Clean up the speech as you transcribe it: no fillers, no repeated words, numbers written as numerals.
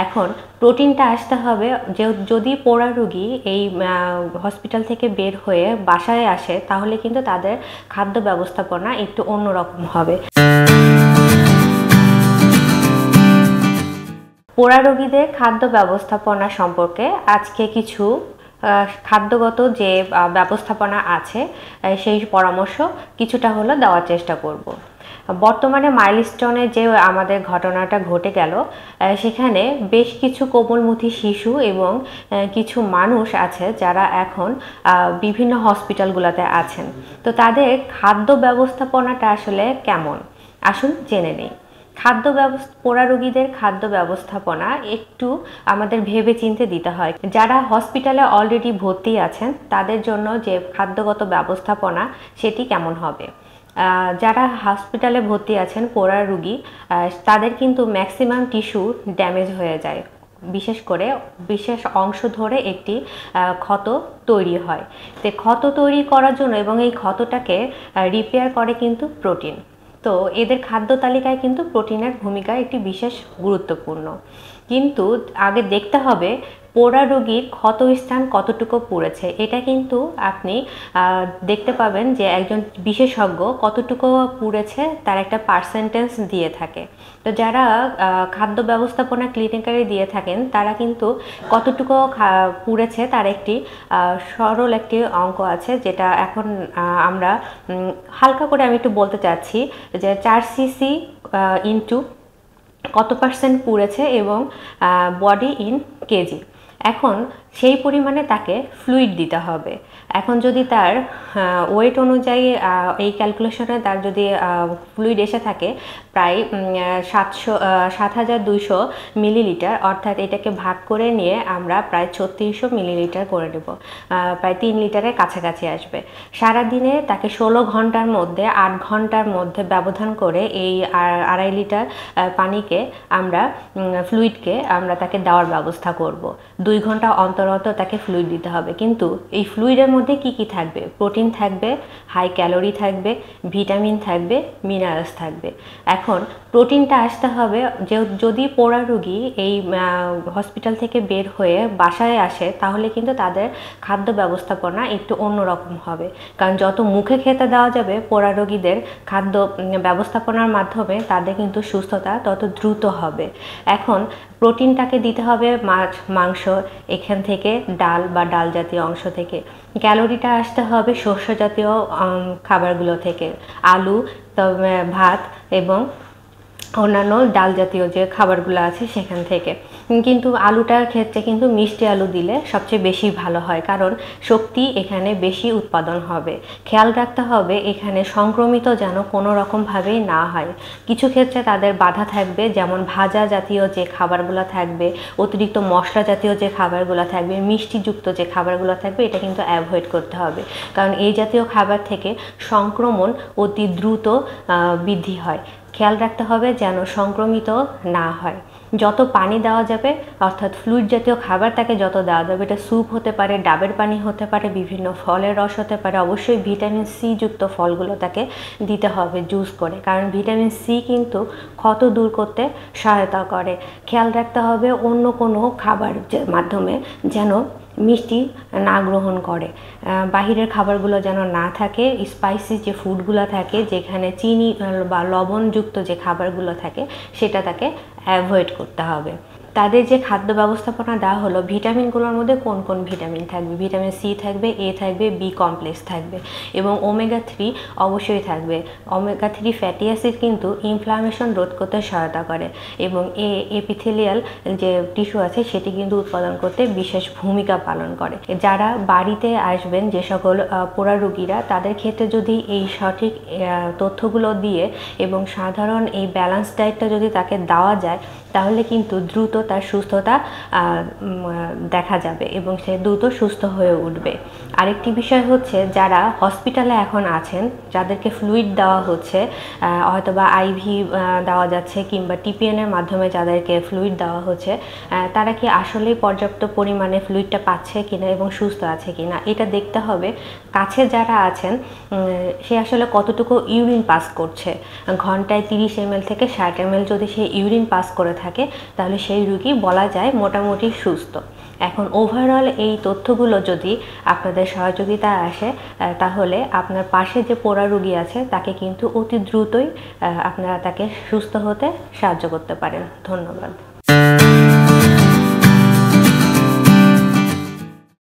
এখন প্রোটিনটা আসতে হবে যে যদি পোড়া রোগী এই হসপিটাল থেকে বের হয়ে বাসায় আসে তাহলে কিন্তু তাদের খাদ্য ব্যবস্থাপনা একটু অন্যরকম হবে। পোড়া রোগীদের খাদ্য ব্যবস্থাপনা সম্পর্কে আজকে কিছু খাদ্যগত যে ব্যবস্থাপনা আছে সেই পরামর্শ কিছুটা হলো দেওয়ার চেষ্টা করব। বর্তমানে মাইলস্টোনে যে আমাদের ঘটনাটা ঘটে গেল সেখানে বেশ কিছু কোমলমতি শিশু এবং কিছু মানুষ আছে যারা এখন বিভিন্ন হসপিটালগুলোতে আছেন। তো তাদের খাদ্য ব্যবস্থাপনাটা আসলে কেমন আসুন জেনে নেই। পোড়া রোগীদের খাদ্য ব্যবস্থাপনা একটু আমাদের ভেবে চিন্তে দিতে হয়। যারা হসপিটালে অলরেডি ভর্তি আছেন তাদের জন্য যে খাদ্যগত ব্যবস্থাপনা সেটি কেমন হবে। যারা হসপিটালে ভর্তি আছেন পোড়া রোগী তাদের কিন্তু ম্যাক্সিমাম টিস্যু ড্যামেজ হয়ে যায়, বিশেষ করে বিশেষ অংশ ধরে একটি ক্ষত তৈরি হয়। তো ক্ষত তৈরি করার জন্য এবং এই ক্ষতটাকে রিপেয়ার করে কিন্তু প্রোটিন। তো এদের খাদ্য তালিকায় কিন্তু প্রোটিনের ভূমিকা একটি বিশেষ গুরুত্বপূর্ণ। কিন্তু আগে দেখতে হবে পোড়া রোগীর ক্ষতস্থান কতটুকু পুড়েছে। এটা কিন্তু আপনি দেখতে পাবেন যে একজন বিশেষজ্ঞ কতটুকু পুড়েছে তার একটা পার্সেন্টেজ দিয়ে থাকে। তো যারা খাদ্য ব্যবস্থাপনা ক্লিনিক্যালি দিয়ে থাকেন তারা কিন্তু কতটুকু পুড়েছে তার একটি সরল একটি অঙ্ক আছে, যেটা এখন আমরা হালকা করে আমি একটু বলতে চাচ্ছি যে 4 সিসি ইনটু কত পার্সেন্ট পুড়েছে এবং বডি ইন কেজি। এখন সেই পরিমাণে তাকে ফ্লুইড দিতে হবে। এখন যদি তার ওয়েট অনুযায়ী এই ক্যালকুলেশনে তার যদি ফ্লুইড এসে থাকে প্রায় 7200 মিলিলিটার, অর্থাৎ এটাকে ভাগ করে নিয়ে আমরা প্রায় 3600 মিলিলিটার করে নেব, প্রায় 3 লিটারের কাছাকাছি আসবে। সারাদিনে তাকে 16 ঘন্টার মধ্যে 8 ঘন্টার মধ্যে ব্যবধান করে এই 2.5 লিটার পানিকে আমরা ফ্লুইডকে আমরা তাকে দেওয়ার ব্যবস্থা করব। 2 ঘন্টা অন্তর অন্তর তাকে ফ্লুইড দিতে হবে। কিন্তু এই ফ্লুইডের মধ্যে কি কি থাকবে? প্রোটিন থাকবে, হাই ক্যালোরি থাকবে, ভিটামিন থাকবে, মিনারেলস থাকবে। এখন প্রোটিনটা আসতে হবে যে যদি পোড়া রোগী এই হসপিটাল থেকে বের হয়ে বাসায় আসে তাহলে কিন্তু তাদের খাদ্য ব্যবস্থাপনা একটু অন্যরকম হবে। কারণ যত মুখে খেতে দেওয়া যাবে পোড়া রোগীদের খাদ্য ব্যবস্থাপনার মাধ্যমে তাদের কিন্তু সুস্থতা তত দ্রুত হবে। এখন প্রোটিনটাকে দিতে হবে মাছ, মাংস, এখান থেকে ডাল বা ডাল জাতীয় অংশ থেকে। ক্যালোরিটা আসতে হবে শস্য জাতীয় খাবারগুলো থেকে, আলু, ভাত এবং অন্যান্য ডাল জাতীয় যে খাবারগুলো আছে সেখান থেকে। কিন্তু আলুটার ক্ষেত্রে কিন্তু মিষ্টি আলু দিলে সবচেয়ে বেশি ভালো হয়, কারণ শক্তি এখানে বেশি উৎপাদন হবে। খেয়াল রাখতে হবে এখানে সংক্রমিত যেন কোনো রকমভাবেই না হয়। কিছু ক্ষেত্রে তাদের বাধা থাকবে, যেমন ভাজা জাতীয় যে খাবারগুলো থাকবে, অতিরিক্ত মশলা জাতীয় যে খাবারগুলো থাকবে, মিষ্টিযুক্ত যে খাবারগুলো থাকবে, এটা কিন্তু অ্যাভয়েড করতে হবে। কারণ এই জাতীয় খাবার থেকে সংক্রমণ অতি দ্রুত বৃদ্ধি হয়। খেয়াল রাখতে হবে যেন সংক্রমিত না হয়। যত পানি দেওয়া যাবে, অর্থাৎ ফ্লুইড জাতীয় খাবার তাকে যত দেওয়া যাবে, এটা স্যুপ হতে পারে, ডাবের পানি হতে পারে, বিভিন্ন ফলের রস হতে পারে, অবশ্যই ভিটামিন সি যুক্ত ফলগুলো তাকে দিতে হবে জুস করে, কারণ ভিটামিন সি কিন্তু ক্ষত দূর করতে সহায়তা করে। খেয়াল রাখতে হবে অন্য কোনো খাবার মাধ্যমে যেন মিষ্টি না গ্রহণ করে, বাহিরের খাবারগুলো যেন না থাকে, স্পাইসি যে ফুডগুলো থাকে যেখানে চিনি বা লবণযুক্ত যে খাবারগুলো থাকে সেটা তাকে অ্যাভয়েড করতে হবে। তাদের যে খাদ্য ব্যবস্থাপনা দেওয়া হলো, ভিটামিনগুলোর মধ্যে কোন কোন ভিটামিন থাকবে? ভিটামিন সি থাকবে, এ থাকবে, বি কমপ্লেক্স থাকবে এবং ওমেগা 3 অবশ্যই থাকবে। ওমেগা 3 ফ্যাটি অ্যাসিড কিন্তু ইনফ্লামেশন রোধ করতে সহায়তা করে এবং এপিথেলিয়াল যে টিস্যু আছে সেটি কিন্তু উৎপাদন করতে বিশেষ ভূমিকা পালন করে। যারা বাড়িতে আসবেন যে সকল পোড়া রোগীরা, তাদের ক্ষেত্রে যদি এই সঠিক তথ্যগুলো দিয়ে এবং সাধারণ এই ব্যালেন্স ডায়েটটা যদি তাকে দেওয়া যায় তাহলে কিন্তু দ্রুত তার সুস্থতা দেখা যাবে এবং সে দ্রুত সুস্থ হয়ে উঠবে। আরেকটি বিষয় হচ্ছে, যারা হসপিটালে এখন আছেন, যাদেরকে ফ্লুইড দেওয়া হচ্ছে, হয়তোবা আইভি দেওয়া যাচ্ছে কিংবা টিপিএনের মাধ্যমে যাদেরকে ফ্লুইড দেওয়া হচ্ছে, তারা কি আসলেই পর্যাপ্ত পরিমাণে ফ্লুইডটা পাচ্ছে কিনা এবং সুস্থ আছে কিনা এটা দেখতে হবে। কাছে যারা আছেন সে আসলে কতটুকু ইউরিন পাস করছে, ঘন্টায় 30 ml থেকে 60 ml যদি সে ইউরিন পাস করে থাকে তাহলে সেই রোগী বলা যায় মোটামুটি সুস্থ। এখন ওভারঅল এই তথ্যগুলো যদি আপনাদের সহযোগিতায় আসে তাহলে আপনার পাশে যে পোড়া রোগী আছে তাকে কিন্তু অতি দ্রুতই আপনারা তাকে সুস্থ হতে সাহায্য করতে পারেন। ধন্যবাদ।